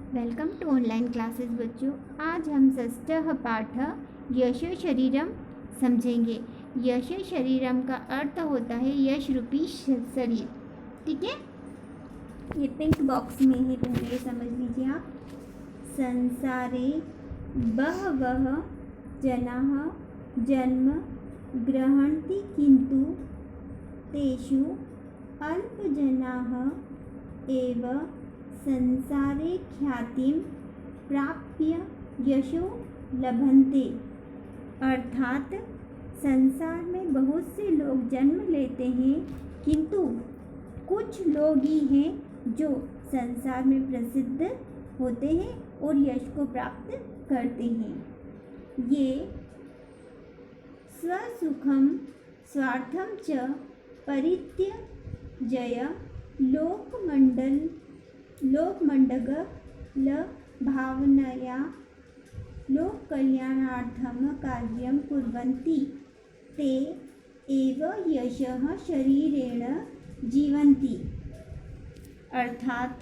Welcome to online classes बच्चों। आज हम षष्ठः पाठ यशो शरीरम समझेंगे। यश शरीरम का अर्थ होता है यश रूपी शरीर। ठीक है, ये पिंक बॉक्स में है, पहले समझ लीजिए आप। संसारे बहवः जनाः जन्म ग्रहन्ति किन्तु तेषु अल्पजनाः एव संसारे ख्यातिं प्राप्य यशो लभन्ते। अर्थात संसार में बहुत से लोग जन्म लेते हैं, किंतु कुछ लोग ही हैं जो संसार में प्रसिद्ध होते हैं और यश को प्राप्त करते हैं। ये स्वसुखम स्वार्थम च परित्यज्य लोकमण्डल भावनया लोककल्याणार्थं कार्यं कुर्वन्ति। ते एव यशः शरीरेण जीवन्ति। अर्थात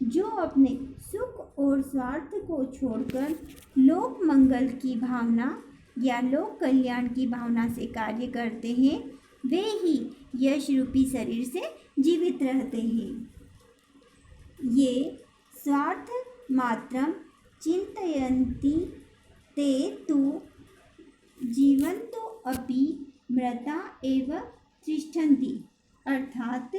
जो अपने सुख और स्वार्थ को छोड़कर लोक मंगल की भावना या लोक कल्याण की भावना से कार्य करते हैं, वे ही यश रूपी शरीर से जीवित रहते हैं। ये स्वार्थ मात्रं चिन्तयन्ति ते तु जीवन्तो अपि मृता एव तिष्ठन्ति। अर्थात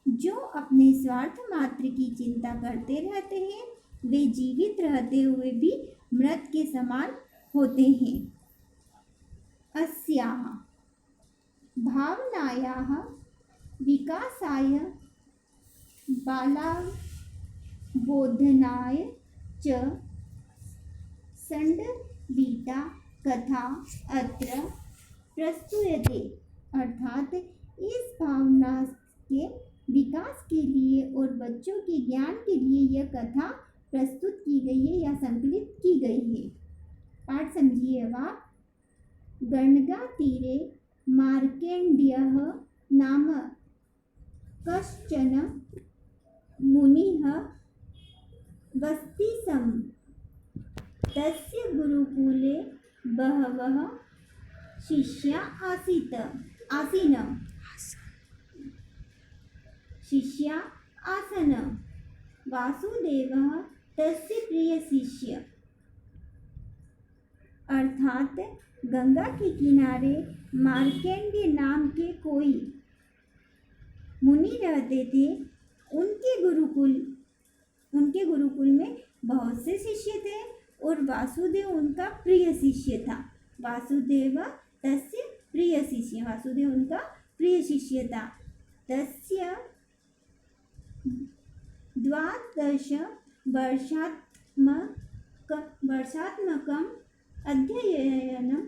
जो अपने स्वार्थ मात्र की चिंता करते रहते हैं, वे जीवित रहते हुए भी मृत के समान होते हैं। अस्याः भावनायाः विकासाय बालाबोधनाय च संडलिता कथा अत्र प्रस्तुयते। अर्थात इस भावना के विकास के लिए और बच्चों के ज्ञान के लिए यह कथा प्रस्तुत की गई है या संकलित की गई है। पाठ समझिए अब आप। गंगा तीरे मार्केण्डेयः नाम कश्चन मुनिः वसति स्म। तस्य गुरुकुले बहवः शिष्या आसन्। वासुदेवः तस्य प्रिय शिष्य। अर्थात गंगा के किनारे मार्केंडेय नाम के कोई मुनि रहते थे। उनके गुरुकुल में बहुत से शिष्य थे और वासुदेव उनका प्रिय शिष्य था। वासुदेव उनका प्रिय शिष्य था। तस्य 12 वर्षात्मकम् अध्ययनं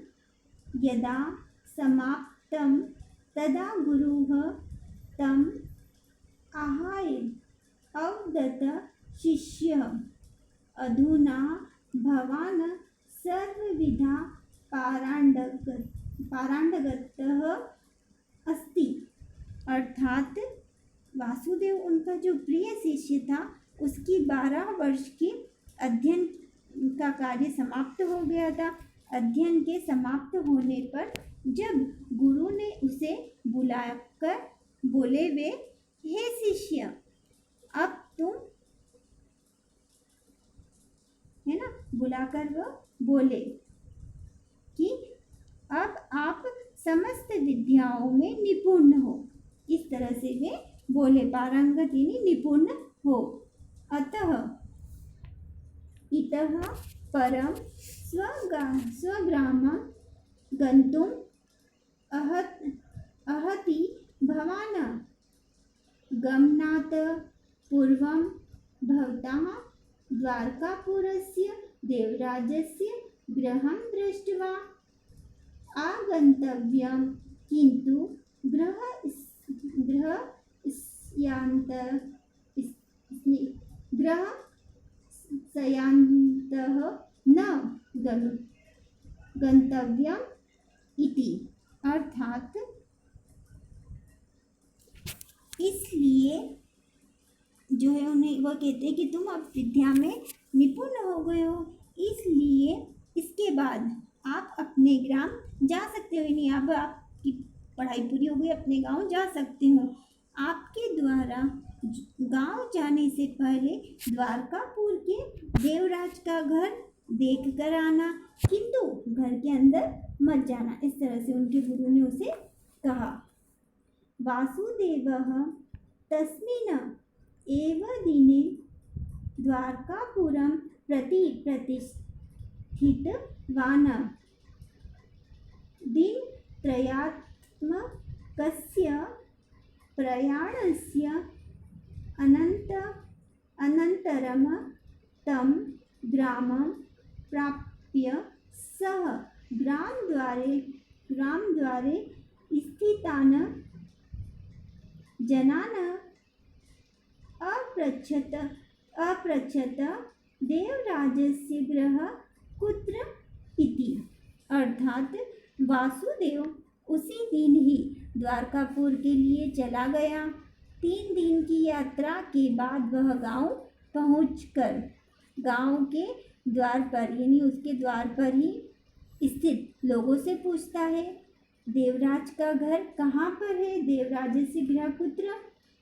यदा समाप्तं तदा गुरुः तम् आहाय अवदत्, शिष्यः अधुना भवान् सर्वविधा पारङ्गतः अस्ति। अर्थात वासुदेव उनका जो प्रिय शिष्य था, उसकी 12 वर्ष के अध्ययन का कार्य समाप्त हो गया था। अध्ययन के समाप्त होने पर जब गुरु ने उसे बुलाकर बोले, वे हे शिष्य, अब तुम, है ना, बुलाकर वो बोले कि अब आप समस्त विद्याओं में निपुण हो। इस तरह से वे बोले, पारंगत यानी निपुण हो। अतः इतः परं स्वग्रामं गन्तुम् अर्हति। भवान् गमनात् पूर्वं भवतः द्वारकापुरस्य देवराजस्य गृहं दृष्ट्वा आगन्तव्यं, किन्तु गृहस्यान्तः न गन्तव्यम् इति। अर्थात इसलिए जो है उन्हें वह कहते हैं कि तुम अब विद्या में निपुण हो गए हो, इसलिए इसके बाद आप अपने ग्राम जा सकते हो। नहीं, अब आपकी पढ़ाई पूरी हो गई, अपने गांव जा सकते हो। आपके द्वारा गांव जाने से पहले द्वारकापुर के देवराज का घर देख कर आना, किंतु घर के अंदर मत जाना। इस तरह से उनके गुरु ने उसे कहा। वासुदेवः तस्मिन् एव दिने द्वारकापुरं प्रति प्रतिष्ठितवान्। दिनत्रयात्मकस्य प्रयाणस्य अनन्तरं तं ग्रामं प्राप्य सः ग्रामद्वारे स्थितान् जनान् अपृच्छत् देवराजस्य गृहः कुत्र इति। अर्थात वासुदेव उसी दिन ही द्वारकापुर के लिए चला गया। 3 दिन की यात्रा के बाद वह गांव पहुंचकर गांव के द्वार पर यानी उसके द्वार पर ही स्थित लोगों से पूछता है, देवराज का घर कहाँ पर है? देवराजस्य गृहपुत्र,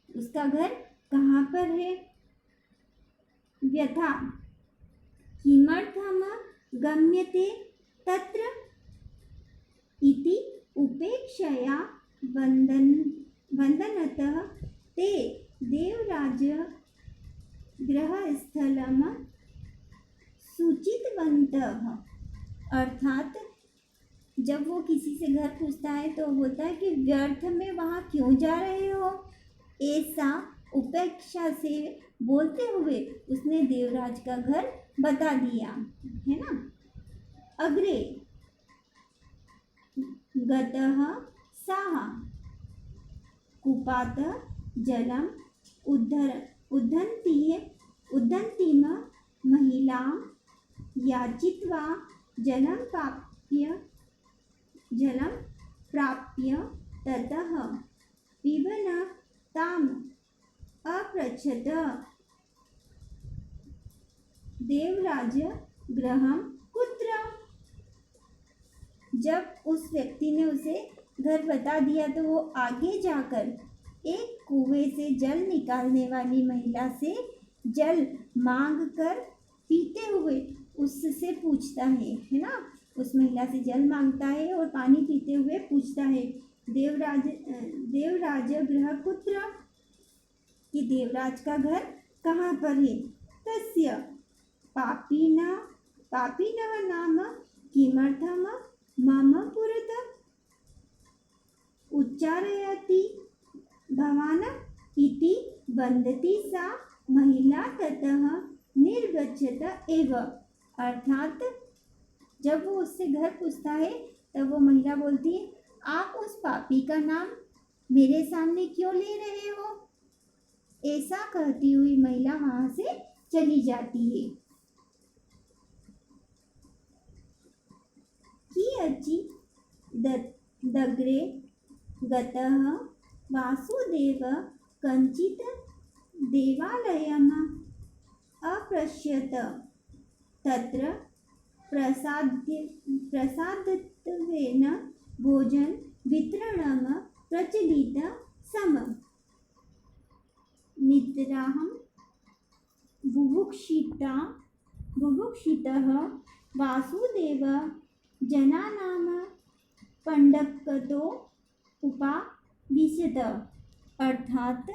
उसका घर कहाँ पर है? व्यथा किमर्थम गम्यते तत्र इति उपेक्षया वन्दनतः ते देवराज गृहस्थलं सूचितवन्तः। अर्थात जब वो किसी से घर पूछता है तो बोलता है कि व्यर्थ में वहाँ क्यों जा रहे हो, ऐसा उपेक्षा से बोलते हुए उसने देवराज का घर बता दिया, है ना। अग्रे गतः सः कूपात् जलम् उद्धन्तीं महिलां याचित्वा जलं प्राप्य ततः पिबन ताम् अपृच्छत्, देवराज गृहं कुत्र। जब उस व्यक्ति ने उसे घर बता दिया तो वो आगे जाकर एक कुएं से जल निकालने वाली महिला से जल मांगकर पीते हुए उससे पूछता है ना। उस महिला से जल मांगता है और पानी पीते हुए पूछता है, देवराज गृह कुत्र, कि देवराज का घर कहाँ पर है। तस्य पापिनः नाम किमर्थम मम पुरतः उच्चारयति भवान् इति वदति सा महिला ततः निर्गच्छत एव। अर्थात जब वो उससे घर पूछता है तब वो महिला बोलती है, आप उस पापी का नाम मेरे सामने क्यों ले रहे हो। ऐसा कहती हुई महिला वहाँ से चली जाती है। कियचि दग्रे गतः वासुदेव कञ्चित् देवालयम् अपश्यत्, तत्र प्रसादत्वेन भोजन वितरणं प्रचलित सम। निद्रां बुभुक्षितः वासुदेव जनानां पंडकतो उपाविशत। अर्थात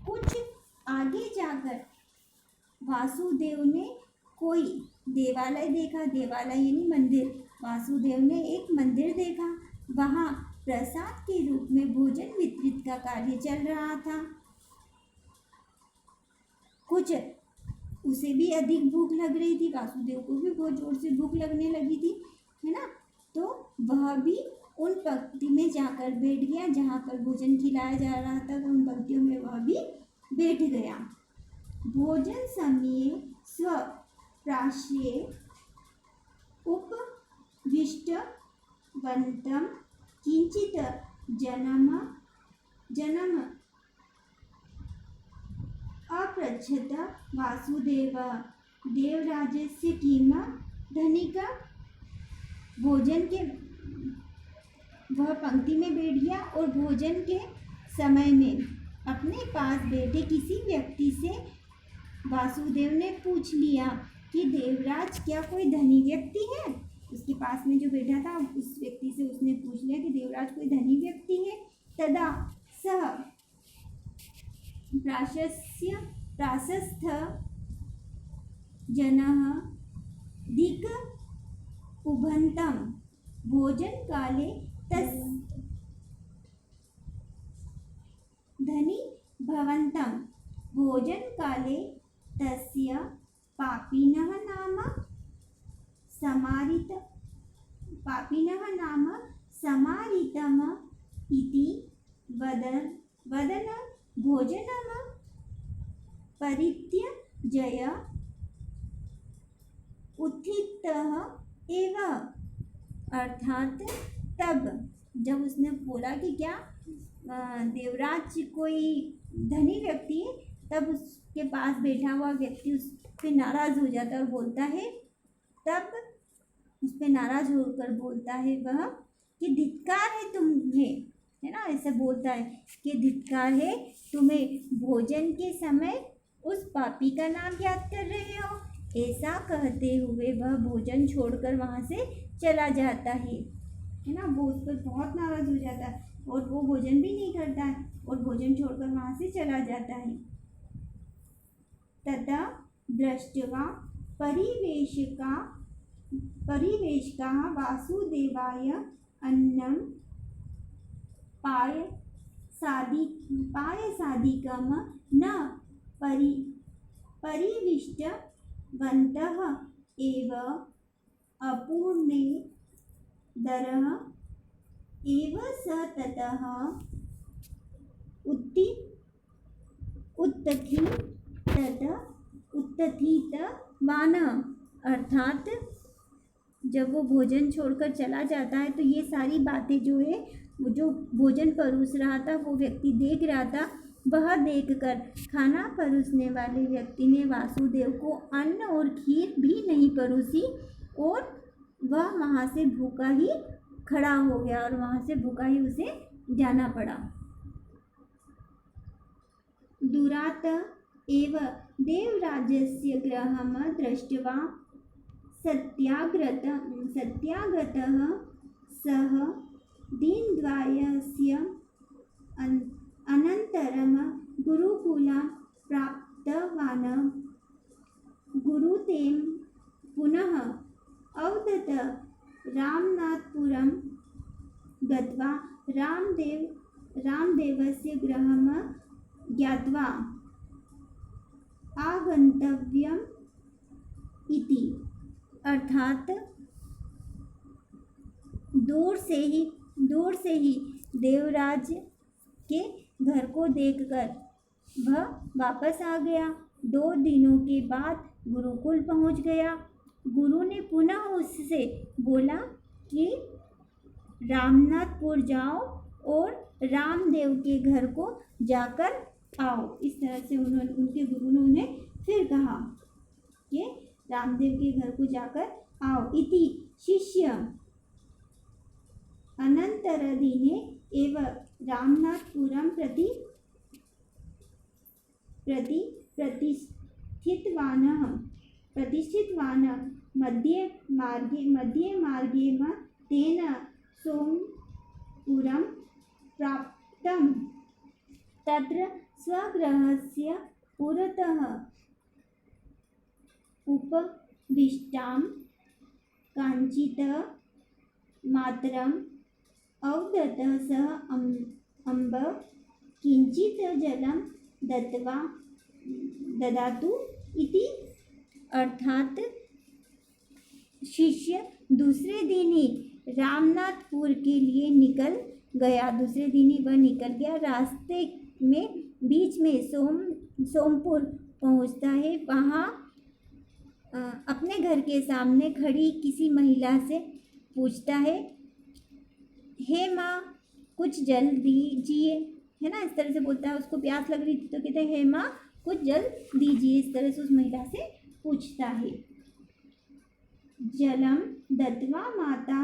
कुछ आगे जाकर वासुदेव ने कोई देवालय देखा, देवालय यानी मंदिर। वासुदेव ने एक मंदिर देखा, वहाँ प्रसाद के रूप में भोजन वितरित का कार्य चल रहा था। कुछ उसे भी अधिक भूख लग रही थी, वासुदेव को भी बहुत जोर से भूख लगने लगी थी, है ना। तो वह भी उन पंक्ति में जाकर बैठ गया जहाँ पर भोजन खिलाया जा रहा था, तो उन पंक्तियों में वह भी बैठ गया। भोजन समये स्वप्राश्रये उपविष्टवन्तं किञ्चित् जन्म अपृच्छत वासुदेवः देवराजस्य किम धनिका। भोजन के वह पंक्ति में बैठ गया और भोजन के समय में अपने पास बैठे किसी व्यक्ति से वासुदेव ने पूछ लिया कि देवराज क्या कोई धनी व्यक्ति है। उसके पास में जो बैठा था उस व्यक्ति से उसने पूछ लिया कि देवराज कोई धनी व्यक्ति है। तदा सह प्राशस्थ जनः दिक् उभन्तं भोजन काले तस् धनी भवन्तं भोजन काले तस्य पापिनः नाम समारितम् इति वदन भोजनं परित्यज्य उत्थितः एव। अर्थात तब जब उसने बोला कि क्या देवराज कोई धनी व्यक्ति है, तब उसके पास बैठा हुआ व्यक्ति उस पर नाराज़ हो जाता है और बोलता है, तब उस पर नाराज़ होकर बोलता है वह कि धिक्कार है तुम्हें, है ना, ऐसा बोलता है कि धिक्कार है तुम्हें, भोजन के समय उस पापी का नाम याद कर रहे हो। ऐसा कहते हुए वह भोजन छोड़कर वहाँ से चला जाता है ना। वो उस पर बहुत नाराज़ हो जाता है और वो भोजन भी नहीं करता है और भोजन छोड़कर वहाँ से चला जाता है। तथा दृष्ट्वा परिवेशकाः वासुदेवाय अन्नं पायसादिकं न परिविष्टवन्तः एव अपूर्णेदरः एव स ततः उत्थितवान्। अर्थात जब वो भोजन छोड़कर चला जाता है तो ये सारी बातें जो है, वो जो भोजन परोस रहा था वो व्यक्ति देख रहा था। वह देखकर खाना परोसने वाले व्यक्ति ने वासुदेव को अन्न और खीर भी नहीं परोसी और वह वहाँ से भूखा ही खड़ा हो गया और वहाँ से भूखा ही उसे जाना पड़ा। दूरात् एव देवराजस्य गृहं दृष्ट्वा सत्यागतः सः दिनद्वयस्य अनन्तरं गुरुकुलं प्राप्तवान्। गुरुतें पुनः अवदत् रामनाथपुरं गत्वा रामदेवस्य गृहं ज्ञात्वा आगन्तव्यम् इति। अर्थात दूर से ही देवराज के घर को देखकर वह वापस आ गया। 2 दिनों के बाद गुरुकुल पहुंच गया। गुरु ने पुनः उससे बोला कि रामनाथपुर जाओ और रामदेव के घर को जाकर आओ। इस तरह से उनके गुरु ने उन्हें फिर कहा कि रामदेव के घर को जाकर आओ। इति शिष्य अनन्तरदिने एव रामनाथपुरं प्रति प्रतिष्ठितवान्। मध्ये मार्गे तेन सोमपुरं प्राप्तं। तत्र स्वगृहस्य पुरतः उपविष्टां काञ्चित् मातरम् अवदत् सः अम्ब किञ्चित् जलं ददातु इति। अर्थात शिष्य दूसरे दिन ही रामनाथपुर के लिए निकल गया। दूसरे दिन ही वह निकल गया। रास्ते में बीच में सोमपुर पहुंचता है। वहाँ अपने घर के सामने खड़ी किसी महिला से पूछता है, हे माँ कुछ जल दीजिए। है ना, इस तरह से बोलता है। उसको प्यास लग रही थी तो कहते हैं हे माँ कुछ जल दीजिए, इस तरह से उस महिला से पूछता है। जलम दत्वा माता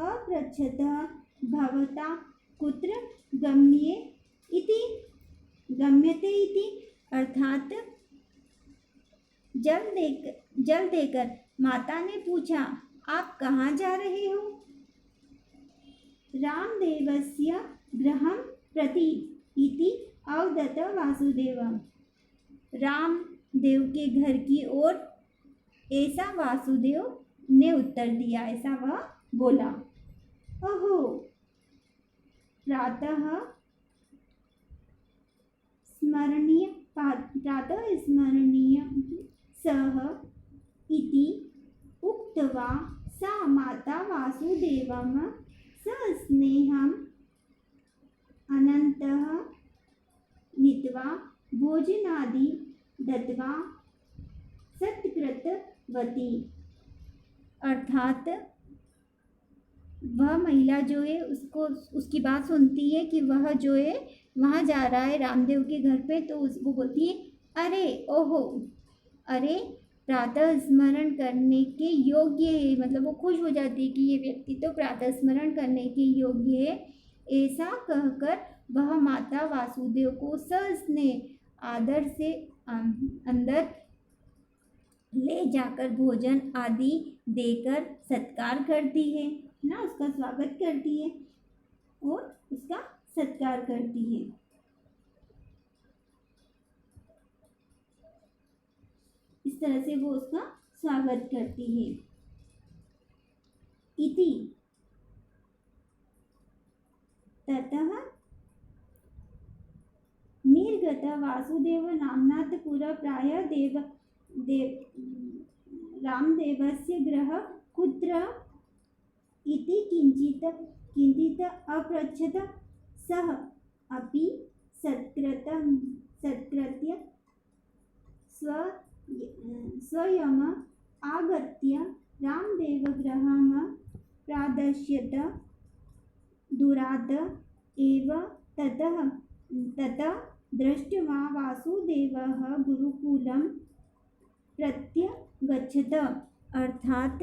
अपृच्छत भवता कुत्र गम्यते इति, अर्थात जल देकर माता ने पूछा आप कहाँ जा रहे हो। रामदेवस्य गृहं प्रति इति अवदत वासुदेवः, रामदेव के घर की ओर, ऐसा वासुदेव ने उत्तर दिया, ऐसा वह बोला। अहो प्रातः स्मरणीय सह इति उक्त्वा सा माता वासुदेवं सस्नेहम् अनन्तः नीत्वा भोजनादि दत्वा सत्कृतवती, अर्थात वह महिला जो है उसकी बात सुनती है कि वह जो है वहाँ जा रहा है रामदेव के घर पे, तो वो बोलती है अरे ओहो, अरे प्रातः स्मरण करने के योग्य है, मतलब वो खुश हो जाती है कि ये व्यक्ति तो प्रातः स्मरण करने के योग्य है। ऐसा कहकर वह माता वासुदेव को सस्नेह आदर से अंदर ले जाकर भोजन आदि देकर सत्कार करती है ना, उसका स्वागत करती है और उसका सत्कार करती है। इस तरह से वो उसका स्वागत करती है। इति ततः निर्गत वासुदेव नाम्नात् पुरा प्रायः रामदेवस्य गृह कुत्र इति किंचित अपृच्छत, सः अपि सत्कृत्य स्वयम् आगत्य रामदेवगृहं प्रादर्शयत्। दूरात् एव ततः दृष्ट्वा वासुदेवः गुरुकुलं प्रत्यगच्छत्, अर्थात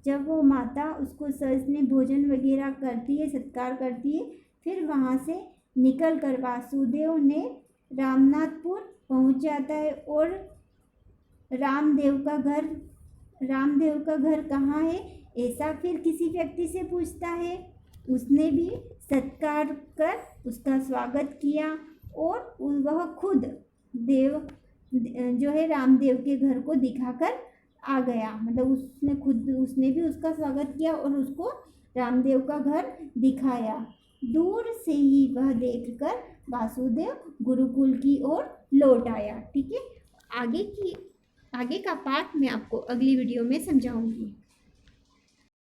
जब वो माता उसको सजने भोजन वगैरह करती है, सत्कार करती है, फिर वहाँ से निकल कर वासुदेव ने रामनाथपुर पहुँच जाता है। और रामदेव का घर कहाँ है ऐसा फिर किसी व्यक्ति से पूछता है। उसने भी सत्कार कर उसका स्वागत किया और वह खुद देव जो है रामदेव के घर को दिखाकर आ गया, मतलब उसने भी उसका स्वागत किया और उसको रामदेव का घर दिखाया। दूर से ही वह देखकर वासुदेव गुरुकुल की ओर लौट आया। ठीक है, आगे का पार्ट मैं आपको अगली वीडियो में समझाऊंगी।